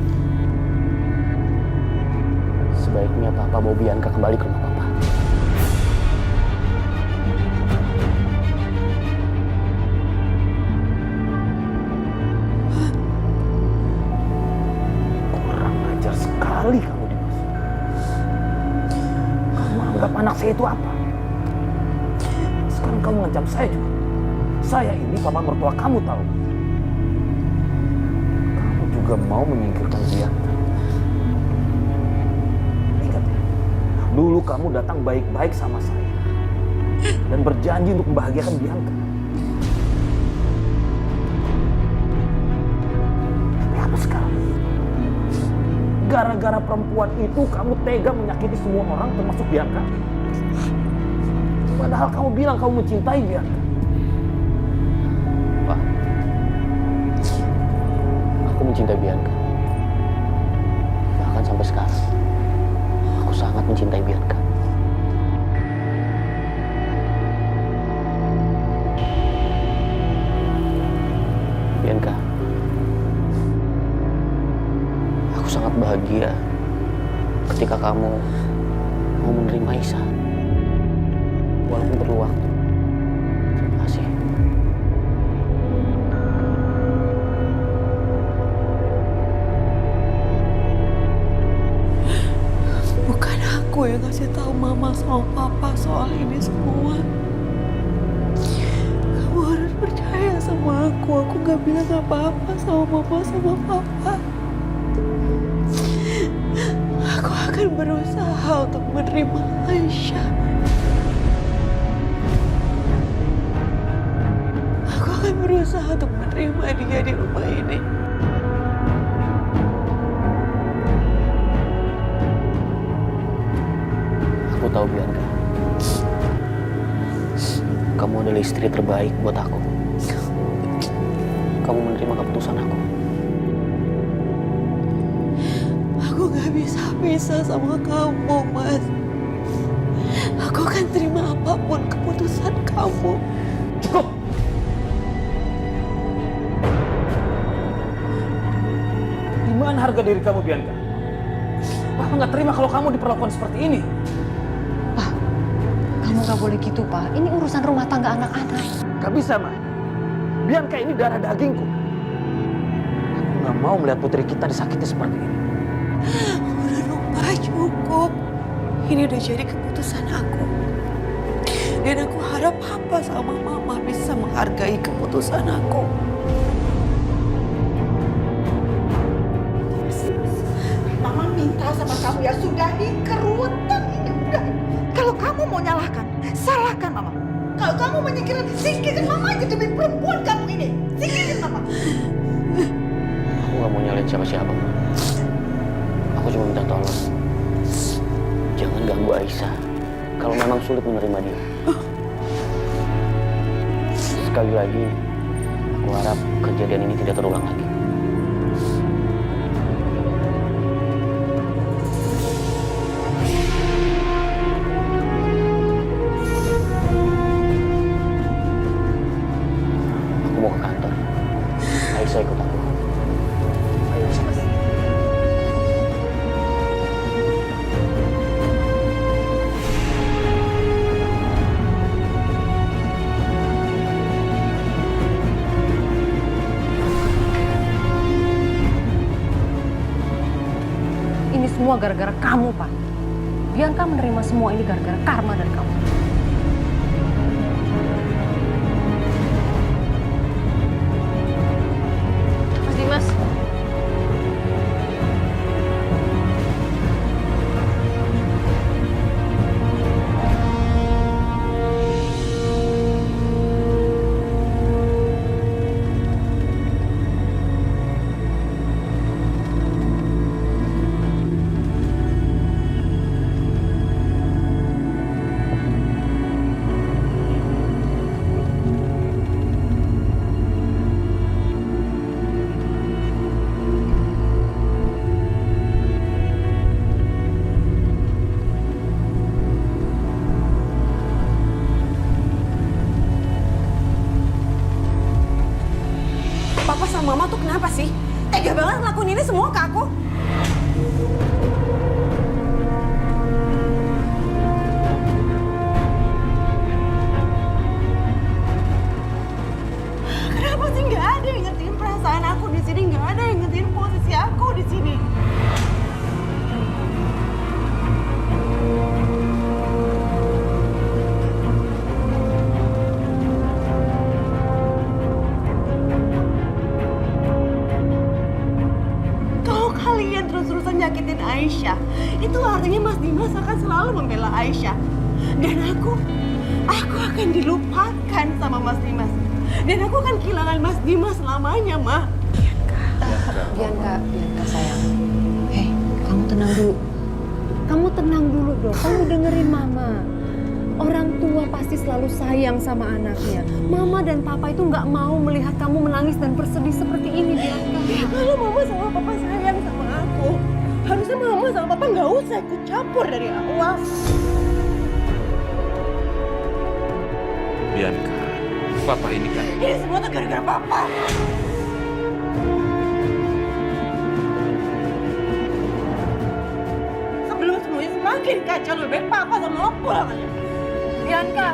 sebaiknya Papa bawa Bianca kembali ke rumah Papa. Kurang ajar sekali kamu, Dimas. Kamu anggap anak saya itu apa? Sekarang kamu ngancam saya juga. Saya ini papa mertua kamu, tahu. Kamu juga mau menyingkirkan Bianca. Ingat ya, dulu kamu datang baik-baik sama saya dan berjanji untuk membahagiakan Bianca. Tapi apa sekarang? Gara-gara perempuan itu kamu tega menyakiti semua orang termasuk Bianca? Padahal kamu bilang kamu mencintai Bianca. Pak, aku mencintai Bianca. Bahkan sampai sekarang, aku sangat mencintai Bianca. Bianca, aku sangat bahagia ketika kamu mau menerima Aisyah. Walaupun perlu waktu. Terima kasih. Bukan aku yang ngasih tahu mama sama papa soal ini semua. Kamu harus percaya sama aku. Aku gak bilang apa-apa sama mama sama papa. Aku akan berusaha untuk menerima Aisyah. Aku akan berusaha untuk menerima dia di rumah ini. Aku tahu Bianca, kamu adalah istri terbaik buat aku. Kamu menerima keputusan aku. Aku gak bisa pisah sama kamu, Mas. Aku akan terima apapun keputusan kamu. Cukup! Di mana harga diri kamu, Bianca? Papa nggak terima kalau kamu diperlakukan seperti ini. Kamu gak boleh gitu, Pak. Ini urusan rumah tangga anak-anak. Gak bisa, Ma. Bianca ini darah dagingku. Aku nggak mau melihat putri kita disakiti seperti ini. Udah dong, Pak, cukup. Ini udah jadi keputusan aku. Dan aku harap Papa sama Mama bisa menghargai keputusan aku. Mama minta sama kamu ya sudah dikerutan ini udah. Kalau kamu mau nyalahkan, salahkan Mama. Kalau kamu menyingkirkan, singkirkan Mama aja demi perempuan kamu ini. Singkirkan Mama. Aku gak mau nyalain siapa-siapa, Ma. Aku cuma minta tolong. Jangan ganggu Aisyah kalau memang sulit menerima dia. Sekali lagi, aku harap kejadian ini tidak terulang lagi. Aku mau ke kantor. Aisyah ikut aku. Ayo, Mas. Ini semua gara-gara kamu, Pak. Bianca menerima semua ini gara-gara karma dari kamu. Mas Dimas. Papa sama Mama tuh kenapa sih? Tega banget ngelakuin ini semua ke aku. Kenapa sih nggak ada yang ngertiin perasaan aku di sini? Nggak ada yang ngertiin posisi aku di sini. Kalau kalian terus-terusan nyakitin Aisyah, itu artinya Mas Dimas akan selalu membela Aisyah. Dan aku akan dilupakan sama Mas Dimas. Dan aku akan kehilangan Mas Dimas selamanya, Ma. Bianca sayang. Hei, kamu tenang dulu. Kamu tenang dulu dong. Kamu dengerin Mama. Orang tua pasti selalu sayang sama anaknya. Mama dan Papa itu nggak mau melihat kamu menangis dan bersedih seperti ini, Bianca. Kalau Mama sama Papa sayang sama aku, harusnya Mama sama Papa nggak usah ikut campur dari awal. Bianca, Papa ini kan... Ini semua tuh gara-gara Papa. Sebelum semuanya semakin kacau, lebih baik Papa sama Mama pulang aja. Bianca.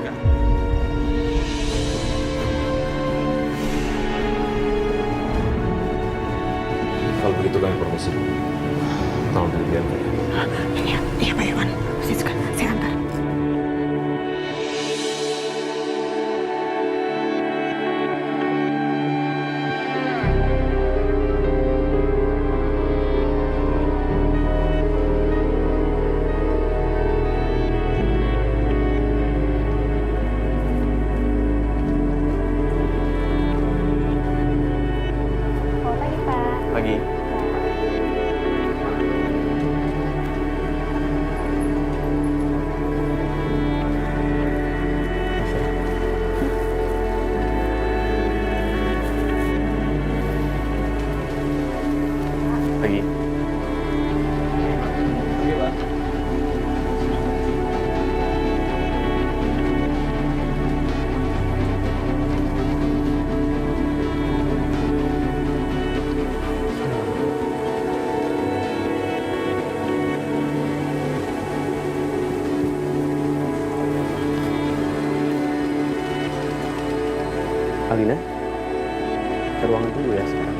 Kalau begitu kami permisi dulu. Tolong dari Bianca. Iya Pak Iwan. Saya antar. Pagi. Pergi. Alina, ke ruangan dulu ya sekarang.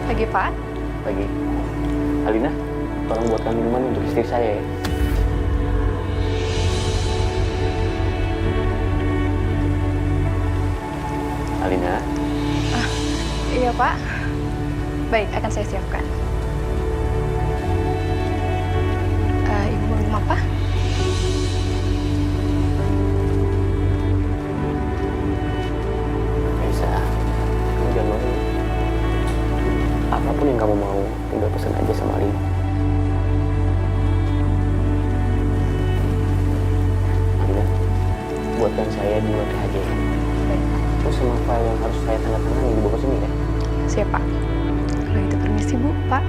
Pagi, Pak. Pagi. Alina, tolong buatkan minuman untuk istri saya ya. Alina. Iya, Pak. Baik, akan saya siapkan. Ibu mau minum apa? Bisa. Kamu jangan malu. Apapun yang kamu mau, tinggal pesan aja sama Alina. Alina, buatkan saya 2 THJ. Terus sama file yang harus saya tanda tangan dibawa ke sini ya. Siap, Pak. Kalau itu permisi, Bu, Pak.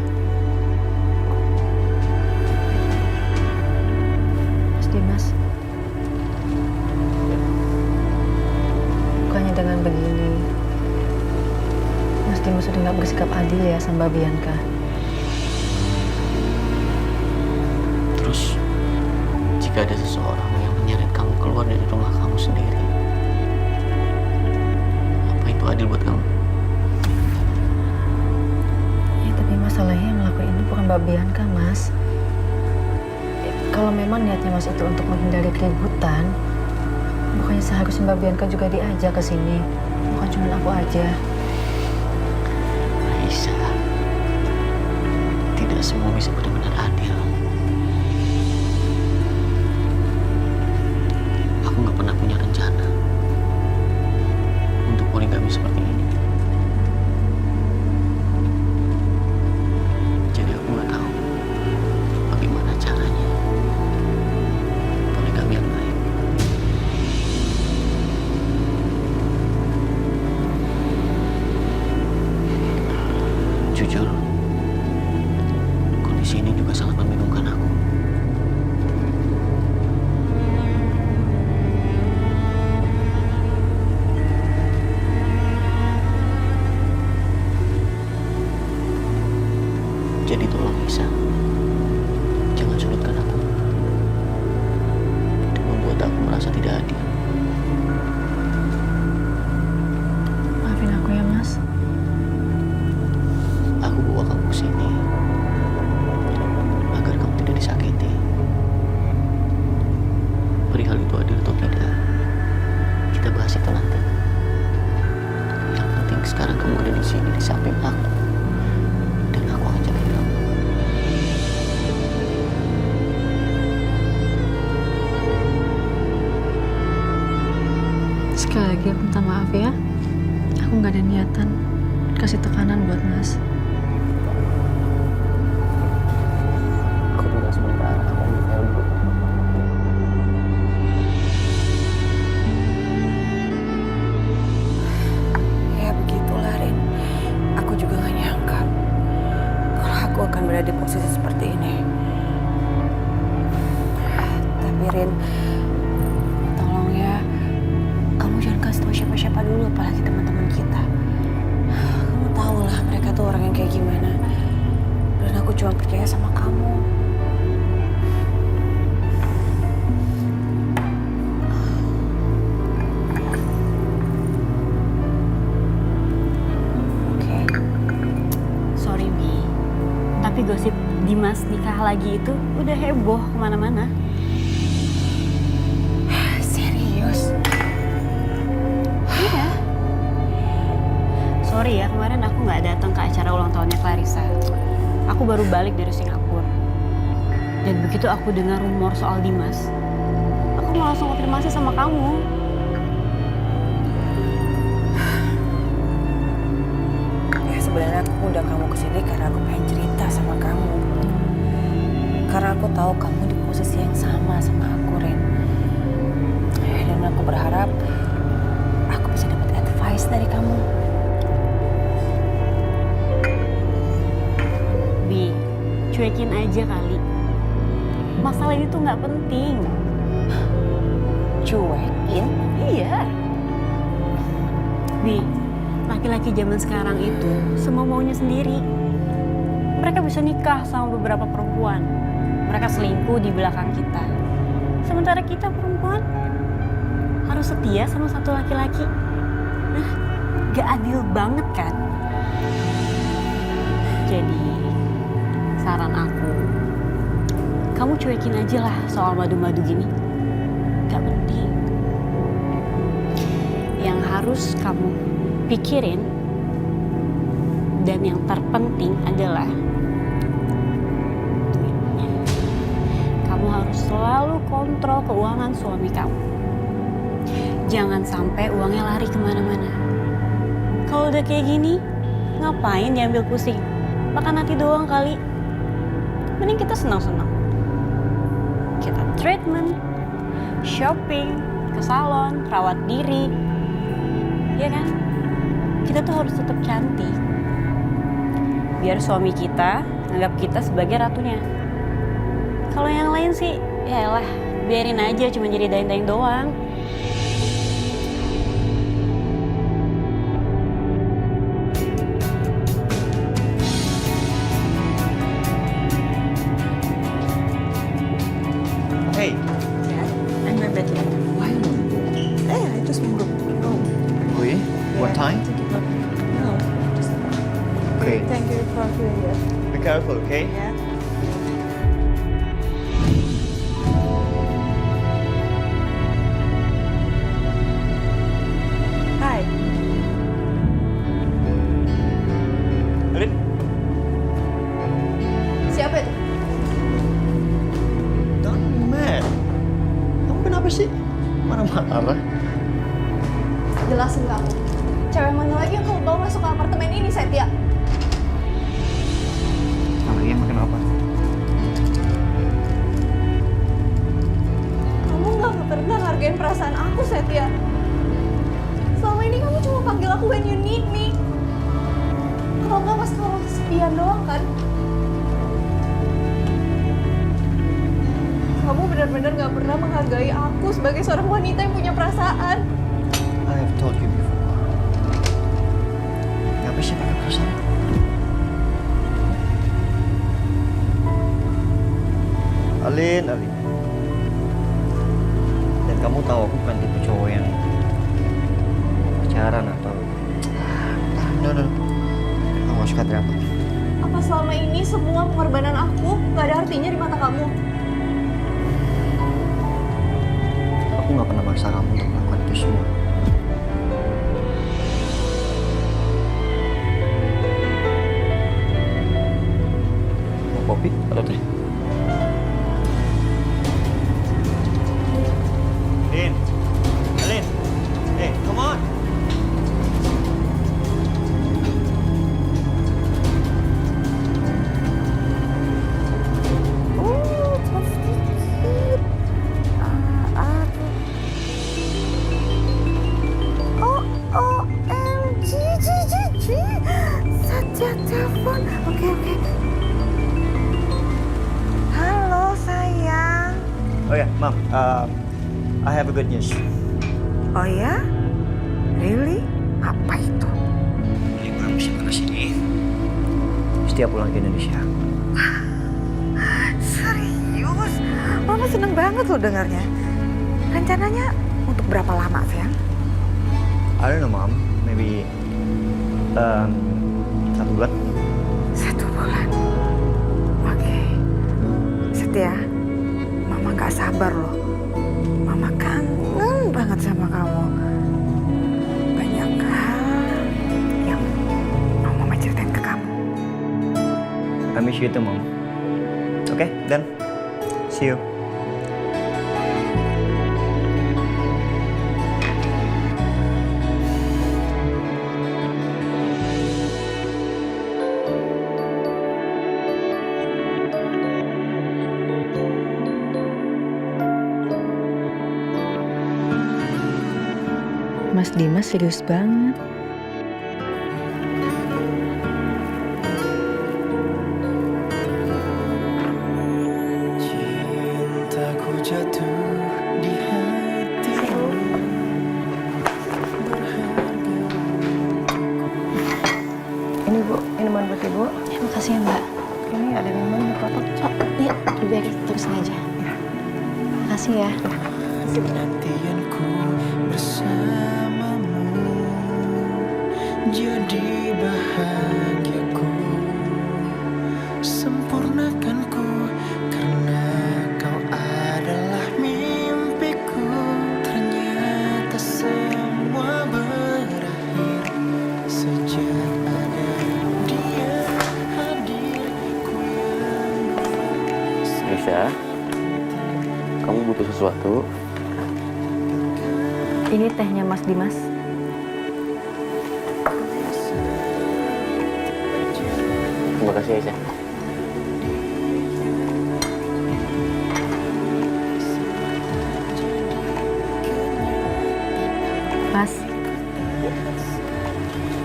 Mas Dimas. Bukannya dengan begini, Mas Dimas sudah nggak bersikap adil ya sama Bianca. Terus, jika ada seseorang yang menyeret kamu keluar dari rumah kamu sendiri, apa itu adil buat kamu? Masalahnya yang melakukan ini bukan Mbak Bianca, Mas. Kalau memang niatnya Mas itu untuk menghindari keributan, bukannya seharusnya Mbak Bianca juga diajak ke sini, bukan cuma aku aja. Aisyah, tidak semua bisa benar-benar adil. Aku nggak pernah punya rencana untuk poligami seperti ini. Jujur, kondisi ini juga sangat membingungkan aku. Jadi tolong Isa, jangan sulitkan aku dan membuat aku merasa tidak adil. Maafin aku ya, Mas. Aku bawa kamu ke sini agar kamu tidak disakiti. Perihal itu adil atau tidak, kita bahas itu nanti. Yang penting sekarang kamu ada di sini di samping aku, dan aku akan jaga kamu. Sekali lagi aku minta maaf ya. Aku nggak ada niatan kasih tekanan buat Mas. Aku tinggal sebentar, aku ambil file dulu. Ya begitulah, Rin. Aku juga gak nyangka kalau aku akan berada di posisi seperti ini. Tapi Rin, tolong ya, kamu jangan kasih tahu siapa-siapa dulu, apalagi teman-teman kita. Kamu tahu lah mereka tuh orang yang kayak gimana. Dan aku cuma percaya sama kamu. Sorry Mi, tapi gosip Dimas nikah lagi itu udah heboh kemana-mana. Serius? Iya. Sorry ya, kemarin aku nggak datang ke acara ulang tahunnya Clarissa. Aku baru balik dari Singapura. Dan begitu aku dengar rumor soal Dimas, aku mau langsung konfirmasi sama kamu. Ya sebenarnya aku undang kamu ke sini karena aku pengen cerita sama kamu. Karena aku tahu kamu di posisi yang sama aku. cuekin aja kali. Masalah ini tuh nggak penting. Cuekin? Iya. Bi, laki-laki zaman sekarang itu semua maunya sendiri. Mereka bisa nikah sama beberapa perempuan. Mereka selingkuh di belakang kita. Sementara kita perempuan harus setia sama satu laki-laki. Nah, gak adil banget kan? Jadi, saran aku, kamu cuekin aja lah soal madu-madu gini. Gak penting. Yang harus kamu pikirin dan yang terpenting adalah duitnya. Kamu harus selalu kontrol keuangan suami kamu. Jangan sampai uangnya lari kemana-mana. Kalau udah kayak gini, ngapain diambil pusing? Makan hati doang kali. Mending kita senang-senang. Kita treatment, shopping, ke salon, rawat diri. Ya kan? Kita tuh harus tetap cantik. Biar suami kita anggap kita sebagai ratunya. Kalau yang lain sih, ya elah, biarin aja cuma jadi daeng-daeng doang. Hey. Yeah, I'm right back. Why not? Hey, I just want to go. Oh yeah? What time? No, just Okay. thank you for doing it. Be careful, okay? Yeah. Hi. Alin? Siapa itu? Don't be mad. Kamu kenapa sih? Marah-marah. Jelasin ke aku. Cewek mana lagi yang kamu bawa masuk ke apartemen ini, Setia? Iya, makan apa? Kamu nggak pernah hargain perasaan aku, Setia. Selama ini kamu cuma panggil aku when you need me. Kalau nggak pas kamu kesepian doang kan? Kamu benar-benar nggak pernah menghargai aku sebagai seorang wanita yang punya perasaan. I have told you before. Ngapa sih pakai perasaan? Alin. Dan kamu tahu aku bukan tipe cowok yang pacaran atau... No. Kamu gak suka teriak. Apa selama ini semua pengorbanan aku nggak ada artinya di mata kamu? Aku gak pernah maksa kamu untuk melakukan itu semua. Mau kopi atau teh? Alin, hey, come on. Oh, so cute. OMG, Satya telepon. Oke. Halo sayang. Oh ya, Mom, I have a good news. Oh ya? Really? Apa itu? Liburan musim panas ini, setiap pulang ke Indonesia. Serius? Mama seneng banget loh dengarnya. Rencananya untuk berapa lama sayang? I don't know, Mom. Maybe 1 bulan. 1 bulan. Oke. Setia, Mama gak sabar loh. Mama kangen banget sama kamu. Banyak hal yang mau Mama ceritain ke kamu. I miss you too, Mom. Okay, then. See you. Mas Dimas serius banget. dipotong. Oh, iya, biar terus aja. Makasih ya. Penantianku bersamamu jadi bahagiaku, sempurnakanku karena kau adalah mimpiku. Ternyata semua berakhir sejak ada dia hadirku yang Aisyah, kamu butuh sesuatu? Ini tehnya Mas Dimas. Terima kasih Aisyah. Mas,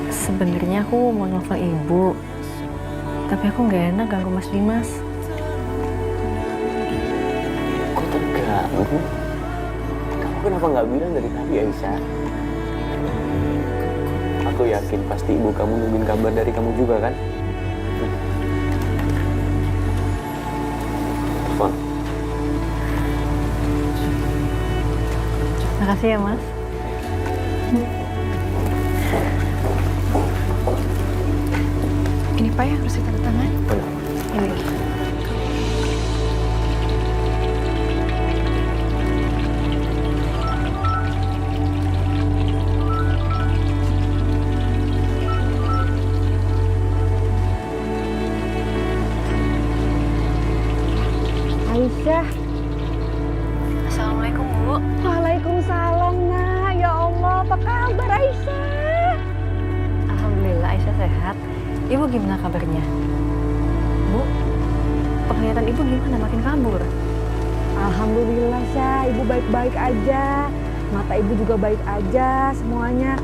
sebenarnya aku mau nelfon ibu, tapi aku nggak enak ganggu Mas Dimas. Kok terganggu? Kamu kenapa nggak bilang dari tadi Aisyah? Aku yakin pasti ibu kamu nungguin kabar dari kamu juga kan? Telepon. Makasih ya Mas. Ini Pak ya, harus tanda tangan. Benar. Ini. Aisyah. Assalamualaikum Bu. Waalaikumsalam nak. Ya Allah, apa kabar Aisyah? Alhamdulillah Aisyah sehat. Ibu gimana kabarnya? Bu, penglihatan ibu gimana, makin kabur? Alhamdulillah Syah, ibu baik-baik aja. Mata ibu juga baik aja semuanya.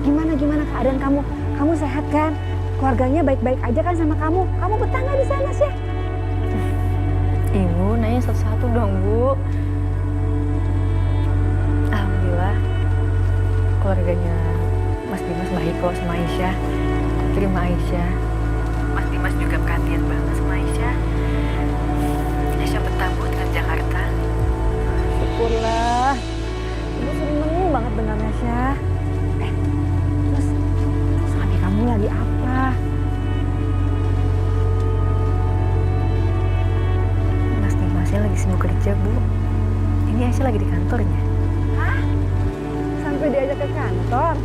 Gimana keadaan kamu? Kamu sehat kan? Keluarganya baik-baik aja kan sama kamu? Kamu betah nggak di sana Syah? Ibu nanya satu-satu dong Bu. Alhamdulillah keluarganya Mas Dimas baik kok sama Aisyah. Terima Aisyah. Mas Dimas juga perhatian banget sama Aisyah. Aisyah betah Bu dengan Jakarta. Syukurlah. Ibu seneng banget dengarnya Syah. Terus suami kamu lagi apa? Mas Dimasnya lagi sibuk kerja Bu. Ini Aisyah lagi di kantornya. Hah? Sampai diajak ke kantor?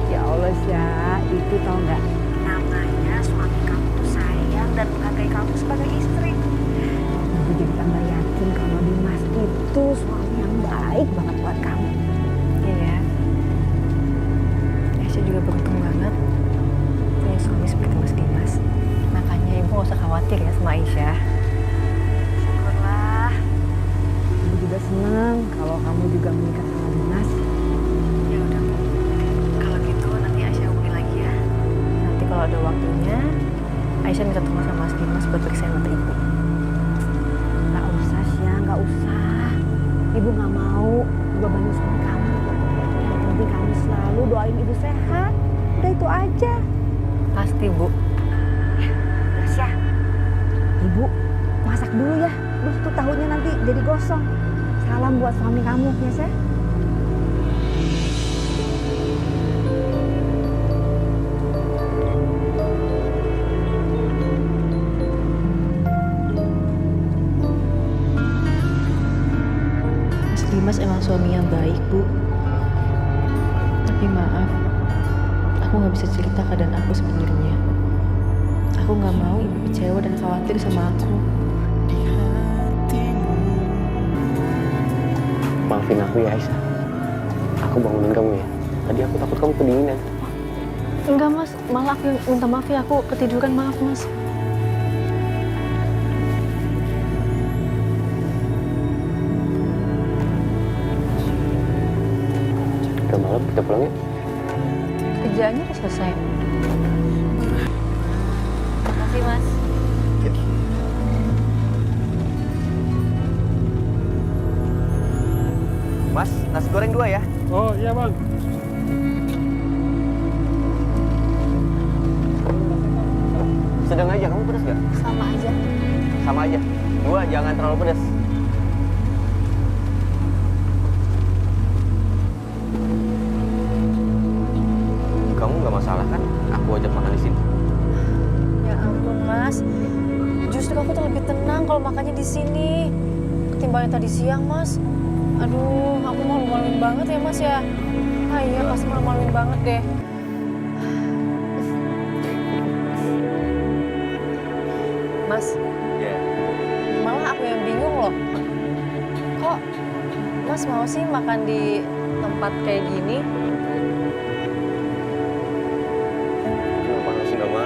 Ya Allah Syah, itu tau nggak? Namanya suami kamu tuh sayang dan menghargai kamu sebagai istri. Ibu jadi tambah yakin kalau Dimas itu suami yang baik banget buat kamu. Iya. Aisyah juga beruntung banget punya suami seperti Mas Dimas. Makanya ibu gak usah khawatir ya sama Aisyah. Syukurlah. Ibu juga senang kalau kamu juga menikah sama Dimas. Ya udah Bu. Kalau gitu nanti Aisyah hubungi lagi ya. Nanti kalau ada waktunya Aisyah minta tolong sama Mas Dimas buat periksain mata ibu. Nggak usah Syah, nggak usah. Ibu nggak mau bebanin suami kamu. Yang penting kamu selalu doain ibu sehat. Udah itu aja. Pasti Bu. Udah Syah. Ibu masak dulu ya. Terus tuh tahunya nanti jadi gosong. Salam buat suami kamu ya Syah. Mas Dimas emang suami yang baik Bu. Tapi maaf, aku nggak bisa cerita keadaan aku sebenarnya. Aku nggak mau ibu kecewa dan khawatir sama aku. Maafin aku ya Aisyah. Aku bangunin kamu ya. Tadi aku takut kamu kedinginan. Enggak Mas, malah aku yang minta maaf ya, aku ketiduran, maaf Mas. Udah malam, kita pulang ya. Kerjaannya udah selesai. Makasih Mas. Mas, nasi goreng 2 ya. Oh iya Bang. Sedang aja, kamu pedas gak? Sama aja. sama aja. 2, jangan terlalu pedas. Kamu nggak masalah kan? Aku ajak makan di sini. Ya ampun Mas, justru aku tuh lebih tenang kalau makannya di sini ketimbang yang tadi siang Mas. Aduh, aku malu-maluin banget ya Mas ya. Ah iya, pasti malu-maluin banget deh. Mas, Ya. malah aku yang bingung loh. Kok Mas mau sih makan di tempat kayak gini? Kenapa harus nggak mau?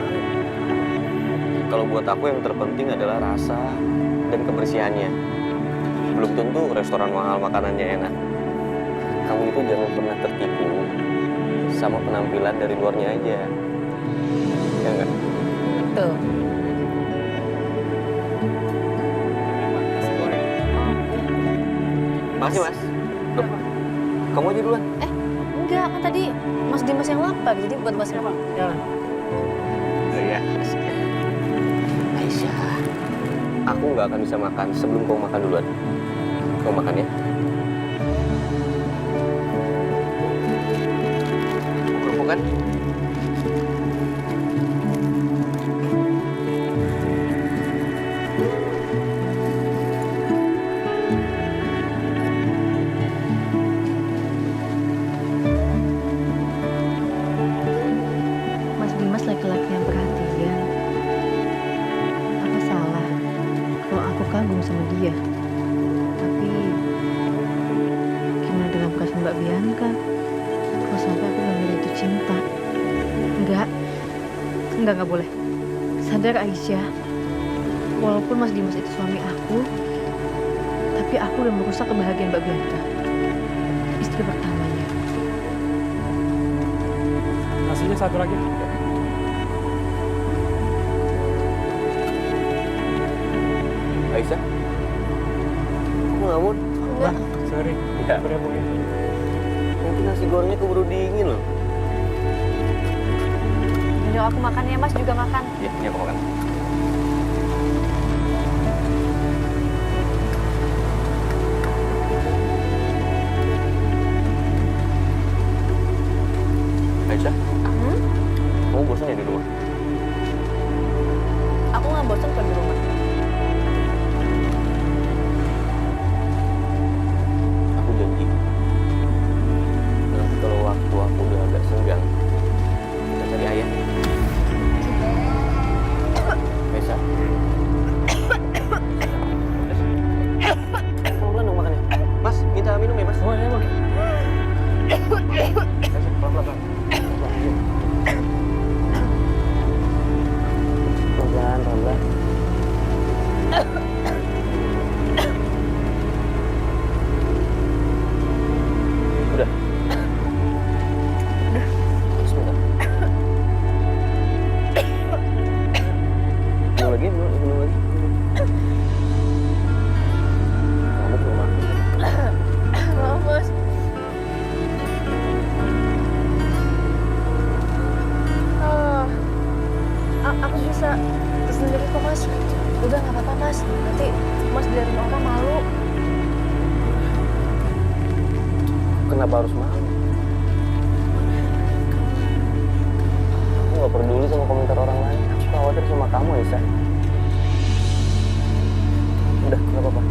Kalau buat aku yang terpenting adalah rasa dan kebersihannya. Belum tentu restoran mahal makanannya enak. Kamu itu jangan pernah tertipu sama penampilan dari luarnya aja. Ya enggak? Tuh. Makasih Mas. Loh, kamu aja duluan. Enggak, kan tadi Mas Dimas yang lapar, jadi buat Mas yang jalan. Oh iya. Aisyah, aku nggak akan bisa makan sebelum kau makan duluan. Kau makan ya. Kerupuk kan? Mas Dimas laki-laki yang perhatian. Apa salah kalau aku kagum sama dia? Tapi gimana dengan perasaan Mbak Bianca? Kalau sampai aku nggak itu cinta? Enggak boleh. Sadar Aisyah, walaupun Mas Dimas itu suami aku, tapi aku udah merusak kebahagiaan Mbak Bianca, istri pertamanya. Nasinya satu lagi. Aisyah, kamu ngelamun? Enggak. Sorry. Ya. Mungkin. Nanti nasi gorengnya keburu dingin loh. Udah aku makan ya, Mas juga makan. Iya, ini aku makan. Aisyah, kamu bosan ya di rumah? Aku nggak bosan kok di rumah. Aku janji. Nanti kalau waktu aku udah agak senggang, kita cari ayah. Aisyah. Pelan-pelan dong makannya. Mas, minta minum ya, Mas? Oh iya, Bang. Aisyah, pelan-pelan. Pelan-pelan. Udah. Sebentar. Minum lagi, minum lagi. Kamu belum makan. Maaf, Mas. Aku bisa sendiri kok, Mas. Udah nggak apa-apa, Mas. Nanti Mas biarin orang malu. Kenapa harus malu? Aku nggak peduli sama komentar orang lain. Aku khawatir sama kamu, Aisyah. Udah, nggak apa-apa.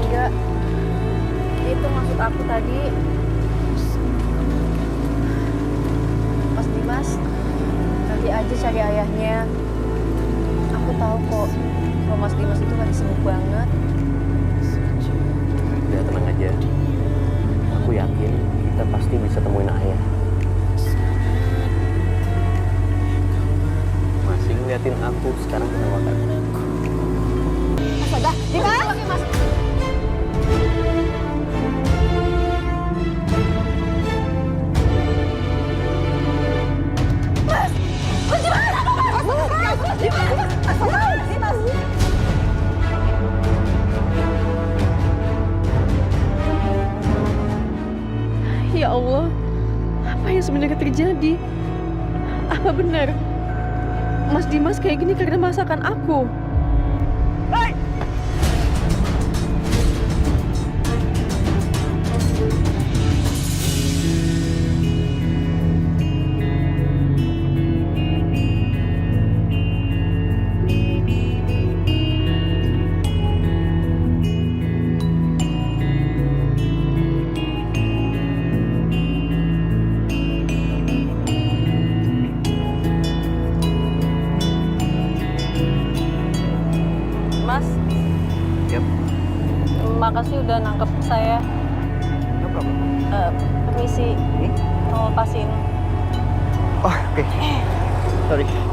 Enggak. Itu maksud aku tadi. Mas Dimas, nanti aja cari ayahnya. Aku tahu kok, kalau Mas Dimas itu lagi sibuk banget. Udah, tenang aja. Aku yakin kita pasti bisa temuin ayah. Masih ngeliatin aku, sekarang kita makan. Mas, Dimas! Mas. Ya Allah, apa yang sebenarnya terjadi? Apa benar Mas Dimas kayak gini karena masakan aku. Mas, makasih udah nangkep saya. Permisi, mau lepasin. Oh, oke. Sorry.